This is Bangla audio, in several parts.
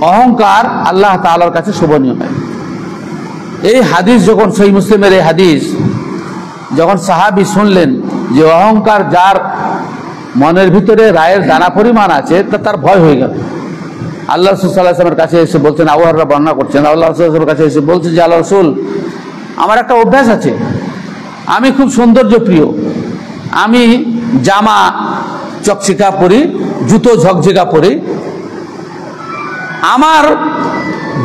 অহংকার আল্লাহ তাআলার কাছে শোভনীয় নয়। এই হাদিস যখন সহিহ মুসলিমের এই হাদিস যখন সাহাবী শুনলেন যে অহংকার যার মনের ভিতরে রায়ের দানা পরিমাণ আছে তা তার ভয় হয়ে গেল। আল্লাহ রাসূল সাল্লাল্লাহু আলাইহি ওয়াসাল্লামের কাছে এসে বলছেন, আবু হুরায়রা বর্ণনা করছেন, আল্লাহ রাসূলের কাছে এসে বলছেন যে আল্লাহ রাসূল, আমার একটা অভ্যাস আছে, আমি খুব সৌন্দর্য প্রিয়, আমি জামা চকচিকা পরি, জুতো ঝকঝকা পরি, আমার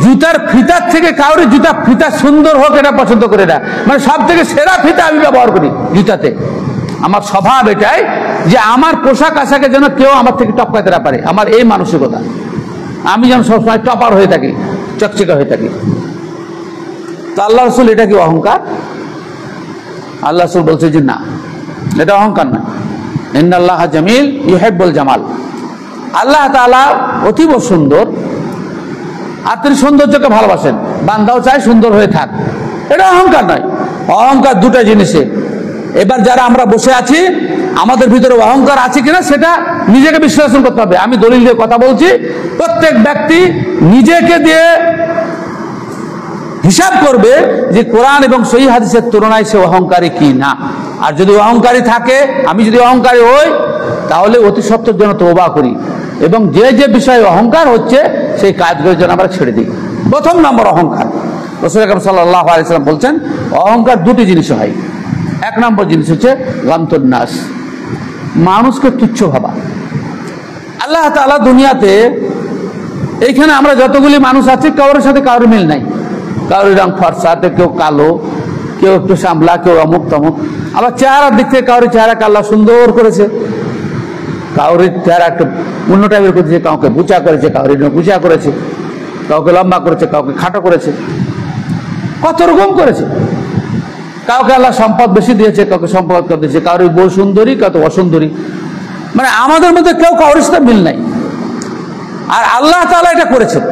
জুতার ফিতার থেকে কাউরি জুতা ফিতা সুন্দর হোক এটা পছন্দ করে না, মানে সব থেকে সেরা ফিতা আমি ব্যবহার করি জুতাতে। আমার স্বভাব এটাই যে আমার পোশাক আশাকে যেন কেউ আমার থেকে টপকাতে না পারে, আমার এই মানসিকতা, আমি যেন সবসময় টপার হয়ে থাকি, চকচকা হয়ে থাকি। তো আল্লাহ রাসূল এটা কি অহংকার? আল্লাহ রাসূল বলছে যে না, এটা অহংকার না। ইন্নাল্লাহা জামিল ইউহিব্বুল জামাল, আল্লাহ তাআলা অতীব সুন্দর আর তিনি সৌন্দর্যকে ভালোবাসেন, বান্দাও চায় সুন্দর হয়ে থাক, এটা অহংকার নয়। অহংকার দুটা জিনিসে। এবার যারা আমরা বসে আছি আমাদের ভিতরে অহংকার আছে কিনা সেটা নিজেকে বিশ্লেষণ করতে হবে। আমি দলিল দিয়ে কথা বলছি, প্রত্যেক ব্যক্তি নিজেকে দিয়ে হিসাব করবে যে কোরআন এবং সহিহ হাদিসের তুলনায় সে অহংকারী কি না। আর যদি অহংকারী থাকে, আমি যদি অহংকারী হই, তাহলে অতি সত্বর জন্য তওবা করি এবং যে যে বিষয়ে অহংকার হচ্ছে সেই কাজগুলোর জন্য আমরা ছেড়ে দিই। প্রথম নম্বর অহংকার, রাসূল আকরাম সাল্লাল্লাহু আলাইহি ওয়াসাল্লাম বলছেন অহংকার দুটি জিনিস হয়। এক নম্বর জিনিস হচ্ছে গামতুন নাস, মানুষকে তুচ্ছ ভাবা। আল্লাহ তাআলা দুনিয়াতে এইখানে আমরা যতগুলি মানুষ আছি কারোর সাথে কারোর মিল নাই, কারোর রং ফর্সা, কেউ কালো, কেউ একটু সামলা, কেউ অমুক তমুক। আবার চেহারার দিক থেকে কারোর চেহারাকে আল্লাহ সুন্দর করেছে, কাউর চেহারা একটু অন্য টাইপের করেছে, কাউকে বুচা করেছে, কাউর বুচা করেছে, কাউকে লম্বা করেছে, কাউকে খাটো করেছে, কত রকম করেছে। কাউকে আল্লাহ সম্পদ বেশি দিয়েছে, কাউকে সম্পদ কম দিয়েছে, কাউর বউ সুন্দরী, কত অসুন্দরী, মানে আমাদের মধ্যে কেউ কারোর সাথে মিল নাই। আর আল্লাহ তাআলা এটা করেছেন।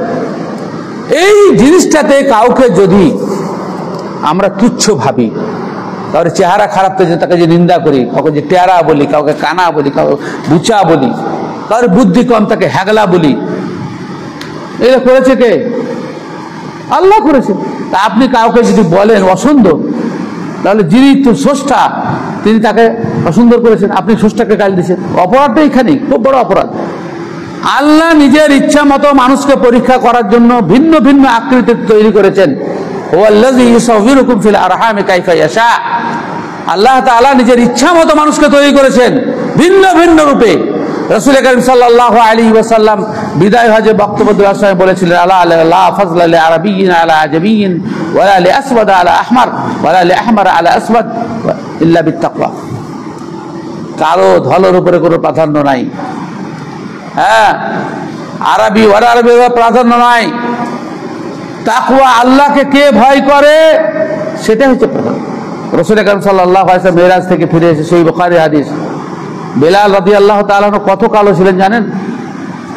এই জিনিসটাতে কাউকে যদি আমরা তুচ্ছ ভাবি, কাউর চেহারা খারাপ পেয়েছে তাকে যে নিন্দা করি, কাউকে যে টেরা বলি, কাউকে কানা বলি, কাউকে বুচা বলি, কাউর বুদ্ধি কম তাকে হ্যাগলা বলি, এটা করেছে কে? আল্লাহ করেছে। তা আপনি কাউকে যদি বলেন অসুন্দর, তাহলে যিনি তো স্রষ্টা তিনি তাকে অসুন্দর করেছেন, আপনি স্রষ্টাকে গালি দিয়েছেন। অপরাধটা এখানেই খুব বড় অপরাধ। আল্লাহ নিজের ইচ্ছা মতো মানুষকে পরীক্ষা করার জন্য ভিন্ন ভিন্ন আকৃতি তৈরি করেছেন। হুয়াল্লাযী ইউসাউবিরুকুম ফিল আরহামি কাইফা ইয়াশা, আল্লাহ তাআলা নিজের ইচ্ছা মতো মানুষকে তৈরি করেছেন ভিন্ন ভিন্ন রূপে। রাসূল কারীম সাল্লাল্লাহু আলাইহি ওয়াসাল্লাম বিদায় হজে বক্তব্য দেওয়ার সময় বলেছিলেন, লা ফাযলা লি আরাবিয়্যিন আলা আজমিয়্যিন ওয়ালা লি আসওয়াদ আলা আহমার ওয়ালা লি আহমার আলা আসওয়াদ ইল্লা বিত্তাকওয়া। কালো ধলের উপরে কোনো প্রাধান্য নাই, হ্যাঁ, আরবি ওর আরবি প্রাধান্য নাই। তাকওয়া, আল্লাহকে কে ভয় করে সেটা হচ্ছে প্রধান। রাসূল কারীম সাল্লাল্লাহু আলাইহি ওয়াসাল্লাম মেরাজ থেকে ফিরে এসে সহিহ বুখারী হাদিস, বেলাল রাদিয়াল্লাহু তাআলা কত কালো ছিলেন জানেন?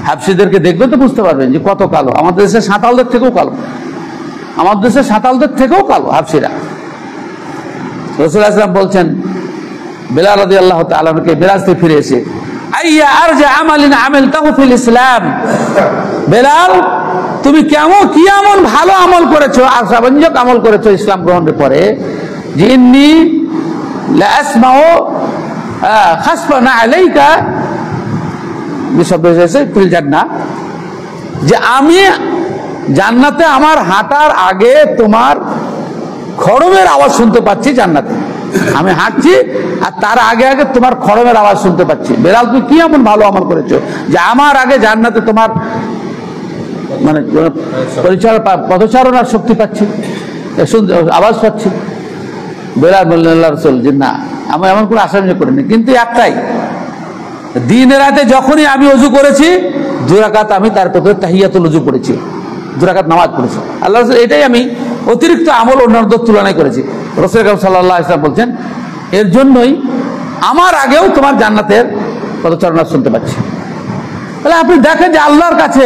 হাবশীদেরকে দেখবেন তো বুঝতে পারবেন যে কত কালো। আমাদের দেশের সাঁতালদের থেকেও কালো, আমাদের দেশের সাঁতালদের থেকেও কালো হাবশীরা। রাসূল সাল্লাল্লাহু আলাইহি ওয়াসাল্লাম বলছেন বেলাল রাদিয়াল্লাহু তাআলাকে মেরাজ থেকে ফিরে এসে, আইয়া আরজা আমালিন আমিলতাহু ফিল ইসলাম, বেলাল তুমি কি এমন ভালো আমল করেছো, আশাব্যঞ্জক আমল করেছো ইসলাম গ্রহণের পরে, যে ইন্নী লা আসমাউ খাসফানা আলাইকা বিশব্দ এসেছে ফিল জান্নাহ, যে আমি জান্নাতে আমার হাঁটার আগে তোমার খড়মের আওয়াজ শুনতে পাচ্ছি। জান্নাতে আমি হাঁটছি আর তার আগে আগে তোমার খড়মের আওয়াজ শুনতে পাচ্ছি। বেলাল তুমি কি এমন ভালো আমল করেছো যে আমার আগে জান্নাতে তোমার মানে পদচারণার শক্তি পাচ্ছি, আওয়াজ পাচ্ছি। বেলাল বললেন আল্লাহ রাসূল যে না, আমি এমন কোনো আশা করিনি, কিন্তু একটাই, দিনে রাতে যখনই আমি ওযু করেছি 2 রাকাত আমি তার প্রতি তাহিয়াতুল ওযু পড়েছি, 2 রাকাত নামাজ পড়েছি। আল্লাহ রাসূল এটাই আমি অতিরিক্ত আমল অন্যদের তুলনায় করেছি। রাসূল সাল্লাল্লাহু আলাইহি ওয়াসাল্লাম বলছেন এর জন্যই আমার আগেও তোমার জান্নাতের পদচারণা শুনতে পাচ্ছি। তাহলে আপনি দেখেন যে আল্লাহর কাছে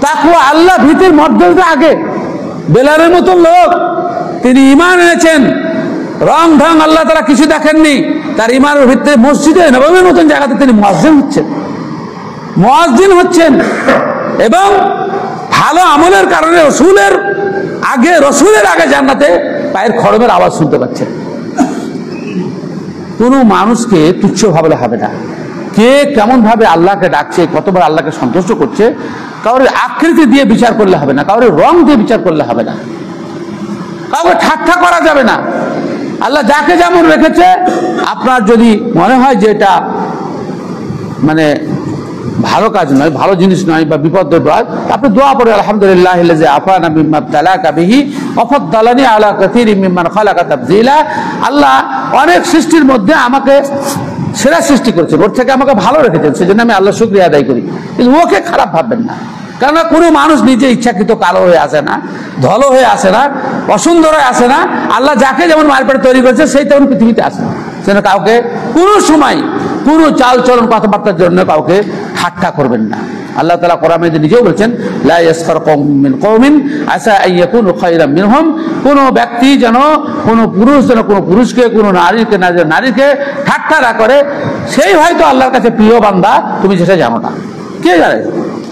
তাকওয়া, আল্লাহ ভীতির মর্যাদা আগে। বেলালের মতন লোক, তিনি ঈমান এনেছেন, রং ঢং আল্লাহ তাআলা কিছু দেখেননি, তার ঈমানের ভিত্তিতে মসজিদে নববীর মতন জায়গাতে তিনি মুয়াজ্জিন হচ্ছেন। এবং ভালো আমলের কারণে রসুলের আগে জান্নাতে পায়ের খড়মের আওয়াজ শুনতে পাচ্ছেন। কোনো মানুষকে তুচ্ছ ভাবলে হবে না। কে কেমন ভাবে আল্লাহকে ডাকছে, কতবার আল্লাহকে সন্তুষ্ট করছে, কাউরে আকৃতি দিয়ে বিচার করলে হবে না, কাউরে রং দিয়ে বিচার করলে হবে না, কাউকে ঠাট্টা করা যাবে না। আল্লাহ যাকে যেমন রেখেছে, আপনার যদি মনে হয় যে এটা মানে ভালো কাজ নয়, ভালো জিনিস নয় বা বিপদ নয়, আপনি দোয়া পড়ে আলহামদুলিল্লাহ আফানা মিম্মা ইবতালাকা বিহি ওয়াফাদ্দালানি আলা কাসীরিম মিম্মান খালাকা তাফযীলা। আল্লাহ অনেক সৃষ্টির মধ্যে আমাকে সেরা সৃষ্টি করেছেন, ওর থেকে আমাকে ভালো রেখেছেন, সেজন্য আমি আল্লাহ শুকরিয়া আদায় করি। কিন্তু ওকে খারাপ ভাববেন না, কেননা কোনো মানুষ নিজে ইচ্ছাকৃত কালো হয়ে আসে না, ধলো হয়ে আসে না, অসুন্দর হয়ে আসে না। আল্লাহ যাকে যেমন মায়ের পেটে তৈরি করেছে সেই তেমন পৃথিবীতে আসে না। সেজন্য কাউকে কোনো সময় কোনো চালচলন কথাবার্তার জন্য কাউকে ঠাট্টা করবেন না। আল্লাহ তাআলা কোরআনে নিজেও বলেছেন, লা ইয়াসখার কওমুম মিন কওমিন আসা আন ইয়াকুনু খায়রাম মিনহুম। কোনো ব্যক্তি যেন, কোনো পুরুষ যেন কোনো পুরুষকে, কোনো নারীকে ঠাট্টা না করে, সেই হয়তো আল্লাহর কাছে প্রিয় বান্দা, তুমি যেটা জানো না। কে জানে?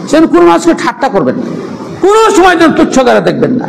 সেজন্য কোনো মানুষকে ঠাট্টা করবেন না, কোনো সময় যেন তুচ্ছ করে দেখবেন না।